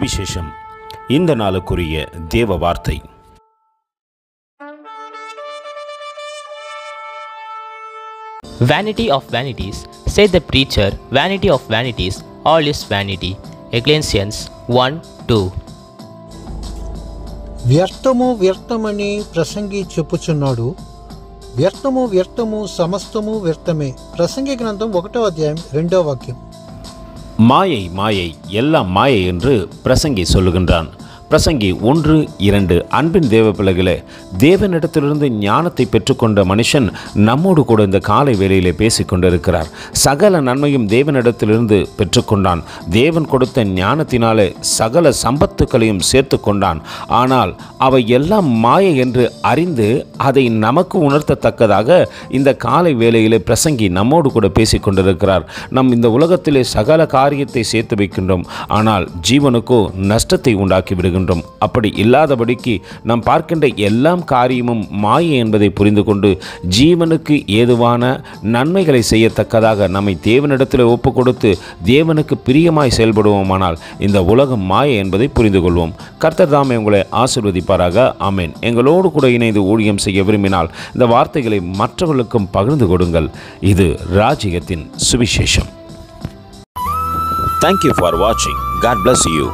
சுவிசேஷம். இந்த நாளுக்குரிய தேவ வார்த்தை. Vanity of vanities, said the preacher, vanity of vanities, all is vanity. Ecclesiastes 1:2. వ్యర్థము వ్యర్థమని ప్రసంగి చెప్పుచున్నాడు. వ్యర్థము వ్యర్థము సమస్తము వ్యర్థమే. ప్రసంగి గ్రంథం 1వ అధ్యాయం 2వ వాక్యం. மாயை மாயை எல்லாம் மாயை என்று பிரசங்கி சொல்லுகின்றான். பிரசங்கி 1:2. அன்பின் தேவ பிள்ளைகளே, தேவனிடத்திலிருந்து ஞானத்தை பெற்றுக்கொண்ட மனுஷன் நம்மோடு கூட இந்த காலை வேளையிலே பேசிக்கொண்டிருக்கிறார். சகல நன்மையும் தேவனிடத்திலிருந்து பெற்றுக்கொண்டான். தேவன் கொடுத்த ஞானத்தினாலே சகல சம்பத்துக்களையும் சேர்த்து கொண்டான். ஆனால் அவை எல்லாம் மாயை என்று அறிந்து அதை நமக்கு உணர்த்தத்தக்கதாக இந்த காலை வேளையிலே பிரசங்கி நம்மோடு கூட பேசிக்கொண்டிருக்கிறார். நம் இந்த உலகத்திலே சகல காரியத்தை சேர்த்து வைக்கின்றோம், ஆனால் ஜீவனுக்கோ நஷ்டத்தை உண்டாக்கி விடுகின்றோம். அப்படி இல்லாதபடிக்கு நாம் பார்க்கின்ற எல்லாம் காரியமும் மாயை என்பதை புரிந்து கொண்டு ஜீவனுக்கு ஏதுவான நன்மைகளை செய்யத்தக்கதாக நம்மை தேவனிடத்தில் ஒப்பு கொடுத்து தேவனுக்கு பிரியமாய் செயல்படுவோமானால் இந்த உலகம் மாயை என்பதை புரிந்து கொள்வோம். கர்த்தர் தாமே உங்களை ஆசீர்வதிப்பாராக. ஆமென். எங்களோடு கூட இணைந்து ஊழியம் செய்ய விரும்பினால் இந்த வார்த்தைகளை மற்றவர்களுக்கும் பகிர்ந்து கொடுங்கள். இது ராஜ்யத்தின் சுவிசேஷம். Thank you for watching. God bless you.